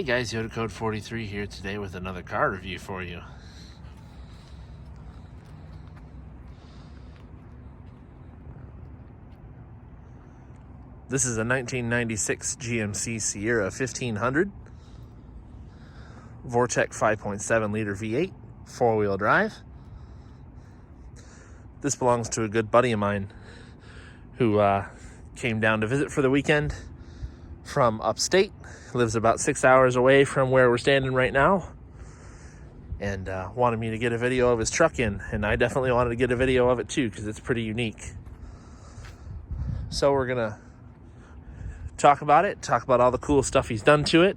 Hey guys, Yoda Code 43 here today with another car review for you. This is a 1996 GMC Sierra 1500 Vortec 5.7 liter V8 four-wheel drive. This belongs to a good buddy of mine who came down to visit for the weekend from upstate. Lives about 6 hours away from where we're standing right now, and wanted me to get a video of his truck in, and I definitely wanted to get a video of it too because it's pretty unique. So we're gonna talk about it, talk about all the cool stuff he's done to it,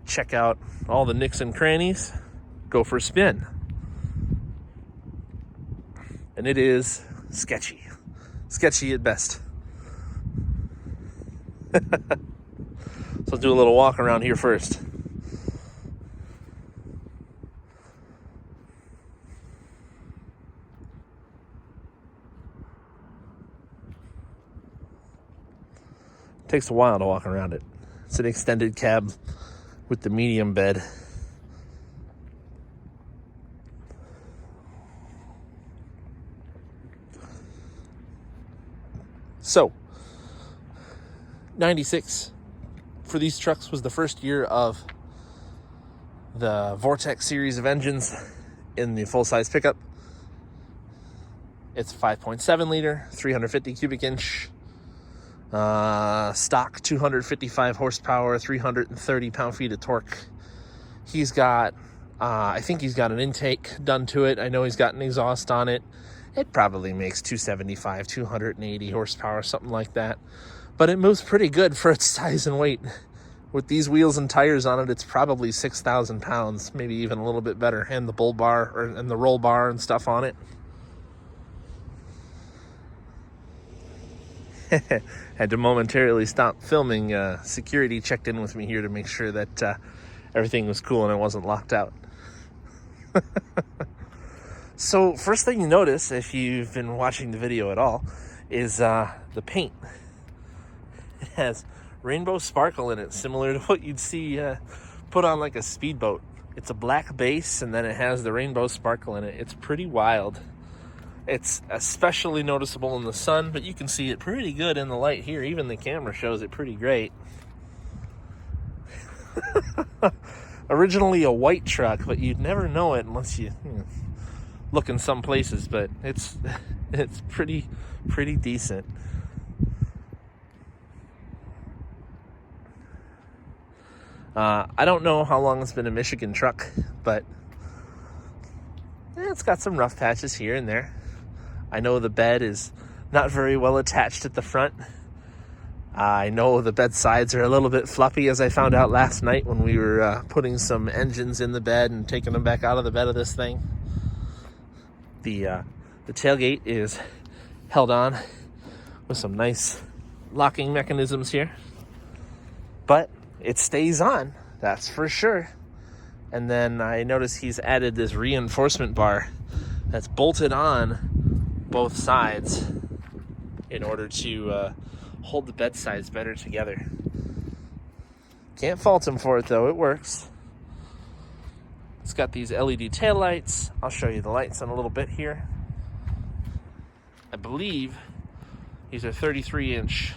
check out all the nicks and crannies, go for a spin. And it is sketchy at best. So let's do a little walk around here first. Takes a while to walk around it. It's an extended cab with the medium bed. So, 96 for these trucks was the first year of the Vortec series of engines in the full-size pickup. It's 5.7 liter, 350 cubic inch, stock 255 horsepower, 330 pound-feet of torque. He's got, I think he's got an intake done to it. I know he's got an exhaust on it. It probably makes 275, 280 horsepower, something like that. But it moves pretty good for its size and weight. With these wheels and tires on it, it's probably 6,000 pounds, maybe even a little bit better. And the bull bar and the roll bar and stuff on it. Had to momentarily stop filming. Security checked in with me here to make sure that everything was cool and it wasn't locked out. So first thing you notice, if you've been watching the video at all, is the paint. It has rainbow sparkle in it, similar to what you'd see put on like a speedboat. It's a black base, and then it has the rainbow sparkle in it. It's pretty wild. It's especially noticeable in the sun, but you can see it pretty good in the light here. Even the camera shows it pretty great. Originally a white truck, but you'd never know it unless you look in some places, but it's pretty decent. I don't know how long it's been a Michigan truck, but it's got some rough patches here and there. I know the bed is not very well attached at the front. I know the bed sides are a little bit floppy, as I found out last night when we were putting some engines in the bed and taking them back out of the bed of this thing. The tailgate is held on with some nice locking mechanisms here, but it stays on, that's for sure. And then I notice he's added this reinforcement bar that's bolted on both sides in order to hold the bed sides better together. Can't fault him for it though, it works. It's got these LED taillights. I'll show you the lights in a little bit here. I believe these are 33-inch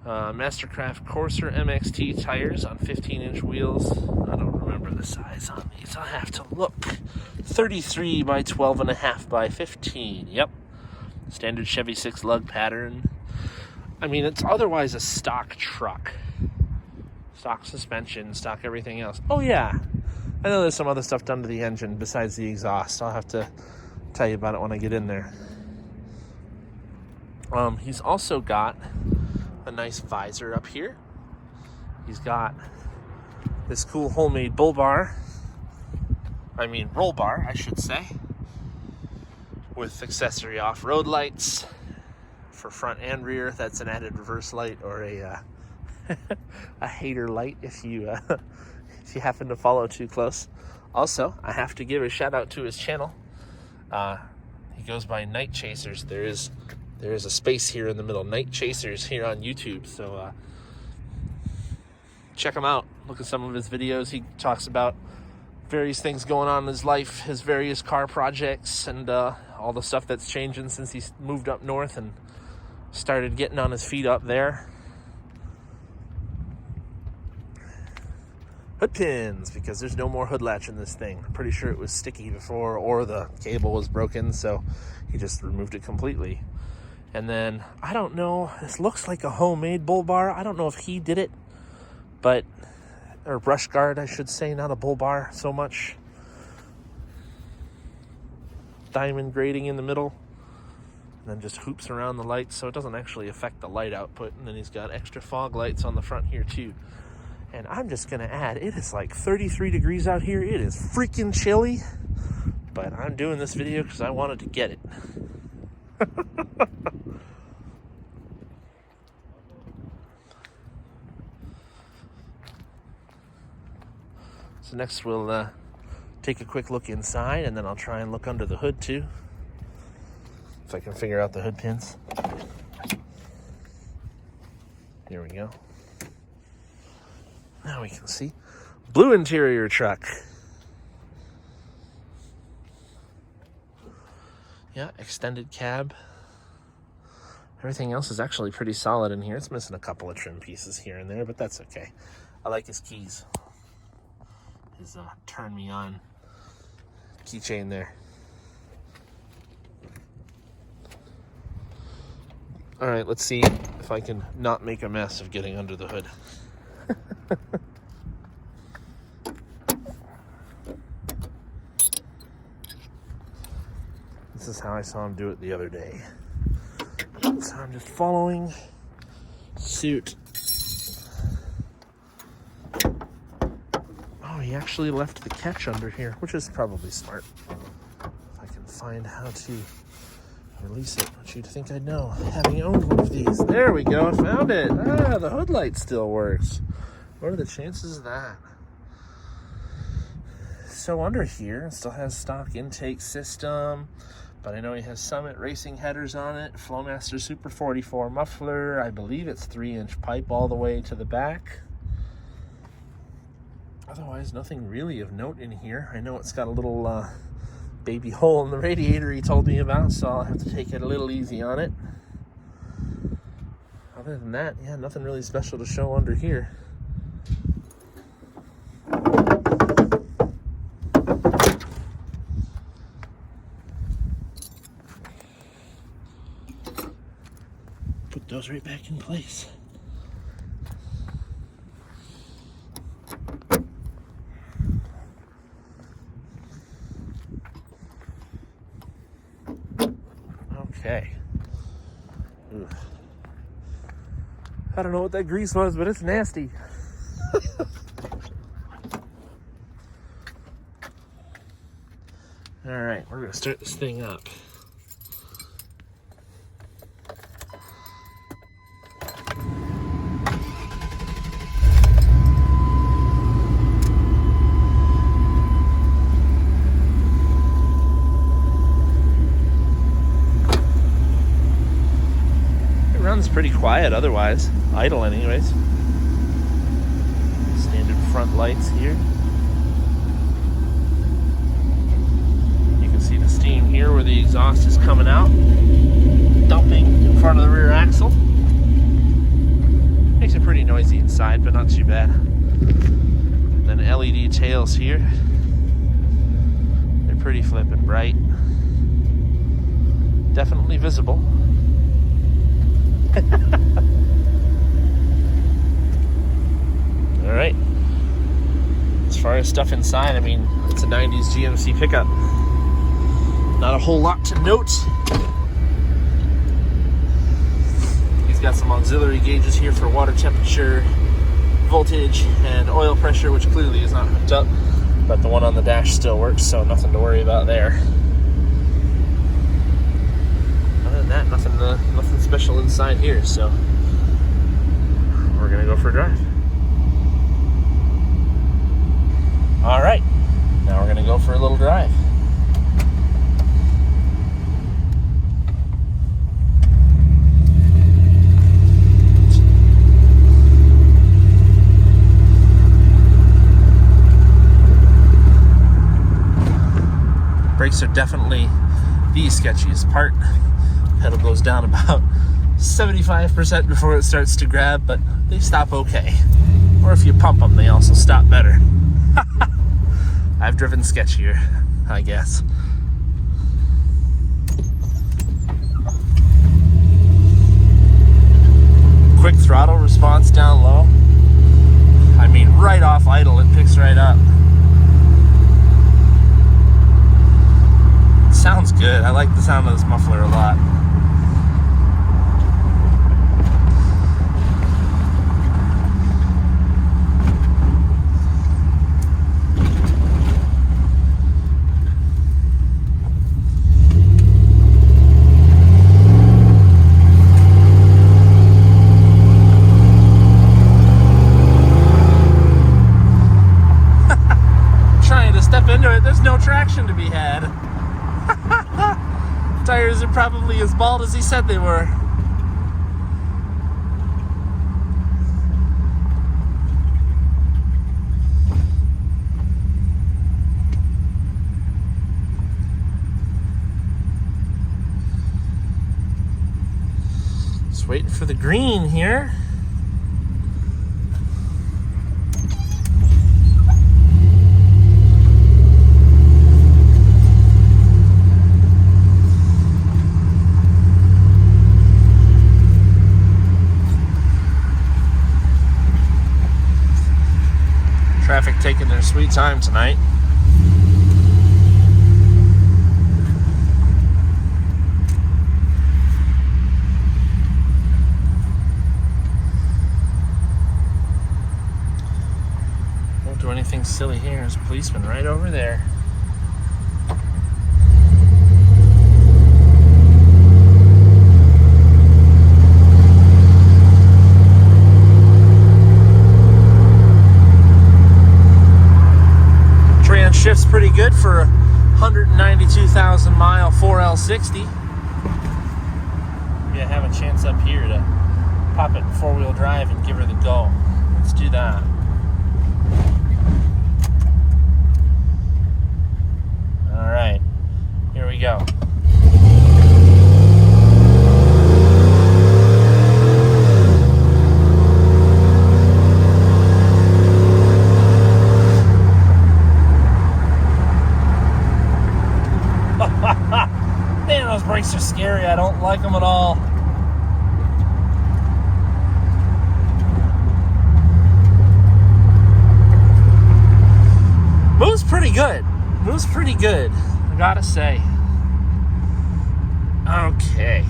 Mastercraft Corsair MXT tires on 15-inch wheels. I don't remember the size on these. I'll have to look. 33 by 12.5 by 15. Yep. Standard Chevy 6 lug pattern. I mean, it's otherwise a stock truck. Stock suspension, stock everything else. Oh, yeah. I know there's some other stuff done to the engine besides the exhaust. I'll have to tell you about it when I get in there. He's also got a nice visor up here. He's got this cool homemade roll bar, I should say, with accessory off-road lights for front and rear. That's an added reverse light, or a hater light if you happen to follow too close. Also, I have to give a shout out to his channel. He goes by Night Chasers. There is a space here in the middle, Night Chasers, here on YouTube. So check him out. Look at some of his videos. He talks about various things going on in his life, his various car projects, and all the stuff that's changing since he's moved up north and started getting on his feet up there. Hood pins, because there's no more hood latch in this thing. I'm pretty sure it was sticky before, or the cable was broken, so he just removed it completely. And then, I don't know, this looks like a homemade bull bar. I don't know if he did it, but, or brush guard, I should say, not a bull bar so much. Diamond grating in the middle, and then just hoops around the lights, so it doesn't actually affect the light output. And then he's got extra fog lights on the front here too. And I'm just gonna add, it is like 33 degrees out here. It is freaking chilly, but I'm doing this video because I wanted to get it. So next we'll take a quick look inside, and then I'll try and look under the hood too, if I can figure out the hood pins. Here we go. Now we can see. Blue interior truck. Yeah, extended cab. Everything else is actually pretty solid in here. It's missing a couple of trim pieces here and there, but that's okay. I like his keys. His turn me on keychain there. All right, let's see if I can not make a mess of getting under the hood. This is how I saw him do it the other day. So I'm just following suit. Oh, he actually left the catch under here, which is probably smart. If I can find how to release it, which you'd think I'd know, having owned one of these. There we go, I found it. Ah, the hood light still works. What are the chances of that? So under here, it still has stock intake system, but I know he has Summit racing headers on it, Flowmaster Super 44 muffler. I believe it's 3-inch pipe all the way to the back. Otherwise, nothing really of note in here. I know it's got a little baby hole in the radiator he told me about, so I'll have to take it a little easy on it. Other than that, yeah, nothing really special to show under here. Put those right back in place. Okay. Ooh. I don't know what that grease was, but it's nasty. All right, we're gonna start this thing up. Runs pretty quiet otherwise, idle anyways. Standard front lights here. You can see the steam here where the exhaust is coming out, dumping in front of the rear axle. Makes it pretty noisy inside, but not too bad. And then LED tails here. They're pretty flippin' bright. Definitely visible. All right. As far as stuff inside, I mean, it's a 90s GMC pickup. Not a whole lot to note. He's got some auxiliary gauges here for water temperature, voltage, and oil pressure, which clearly is not hooked up, but the one on the dash still works, so nothing to worry about there. Other than that, nothing special inside here, so we're gonna go for a drive. All right, now we're gonna go for a little drive. Brakes are definitely the sketchiest part. Pedal goes down about 75% before it starts to grab, but they stop okay. Or if you pump them, they also stop better. I've driven sketchier, I guess. Quick throttle response down low. I mean, right off idle, it picks right up. It sounds good. I like the sound of this muffler a lot. There's no traction to be had. Tires are probably as bald as he said they were. Just waiting for the green here. Traffic taking their sweet time tonight. Won't do anything silly here. There's a policeman right over there. Shift's pretty good for a 192,000 mile 4L60. Maybe I have a chance up here to pop it in four-wheel drive and give her the go. Let's do that. All right, here we go. Man, those brakes are scary. I don't like them at all. Moves pretty good. Moves pretty good, I gotta say. Okay.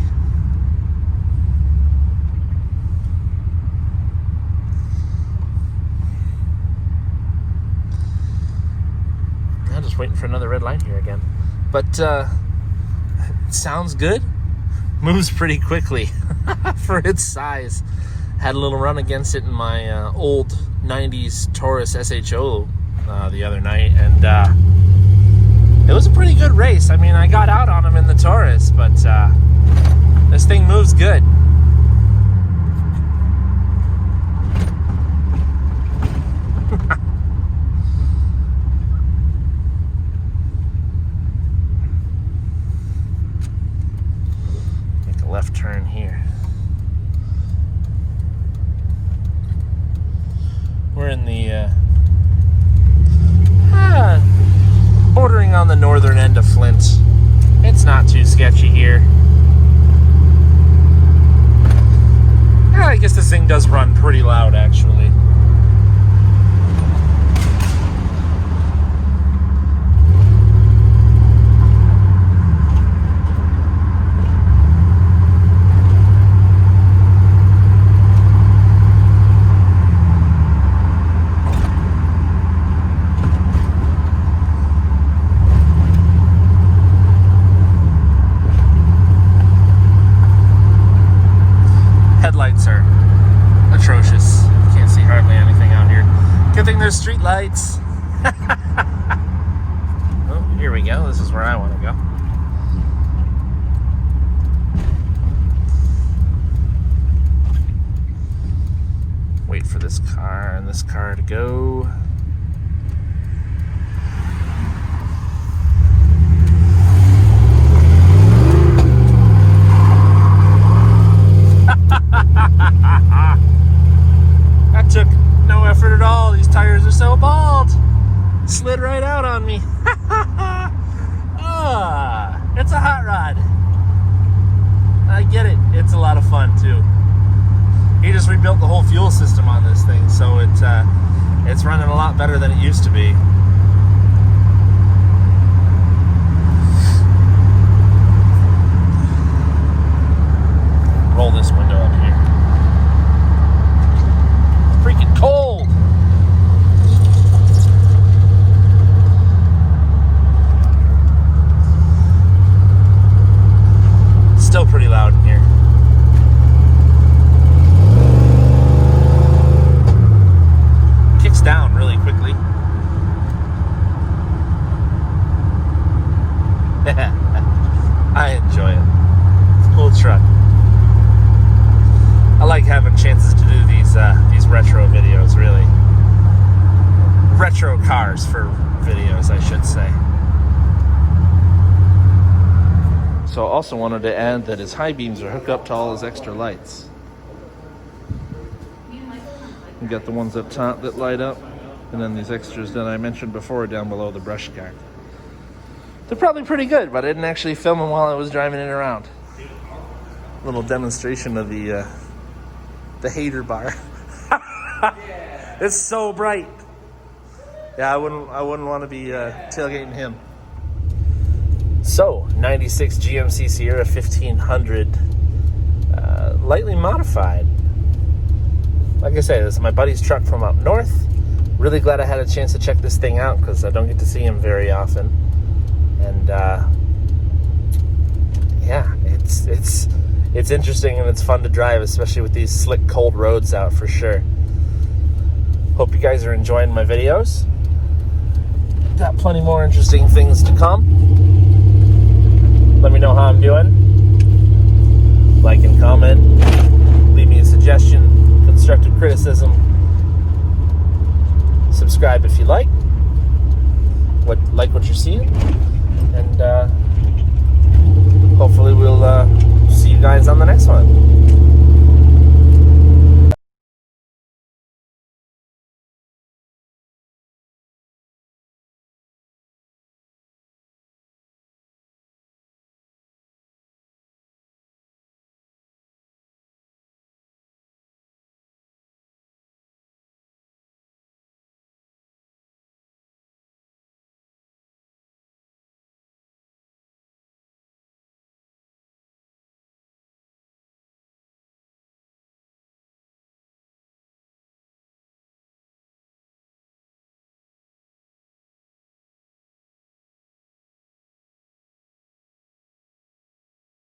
I'm just waiting for another red light here again. But sounds good. Moves pretty quickly for its size. Had a little run against it in my old 90s Taurus SHO the other night, and it was a pretty good race. I mean, I got out on him in the Taurus, but this thing moves good. Left turn here. We're in the bordering on the northern end of Flint. It's not too sketchy here. I guess this thing does run pretty loud, actually. Headlights are atrocious. Can't see hardly anything out here. Good thing there's street lights. Oh, here we go. This is where I want to go. Wait for this car and this car to go. out on me. It's a hot rod. I get it. It's a lot of fun too. He just rebuilt the whole fuel system on this thing, so it's running a lot better than it used to be. Roll this window up here. It's freaking cold. Still pretty loud in here. Kicks down really quickly. I enjoy it. It's a cool truck. I like having chances to do these retro videos, really. Retro cars for videos, I should say. So I also wanted to add that his high beams are hooked up to all his extra lights. You got the ones up top that light up, and then these extras that I mentioned before down below the brush guard. They're probably pretty good, but I didn't actually film them while I was driving it around. Little demonstration of the hater bar. It's so bright. Yeah, I wouldn't want to be tailgating him. So, 96 GMC Sierra 1500, lightly modified. Like I say, this is my buddy's truck from up north. Really glad I had a chance to check this thing out because I don't get to see him very often. And yeah, it's interesting and it's fun to drive, especially with these slick, cold roads out for sure. Hope you guys are enjoying my videos. Got plenty more interesting things to come. Let me know how I'm doing. Like and comment. Leave me a suggestion, constructive criticism. Subscribe if you like what you're seeing. And hopefully we'll see you guys on the next one.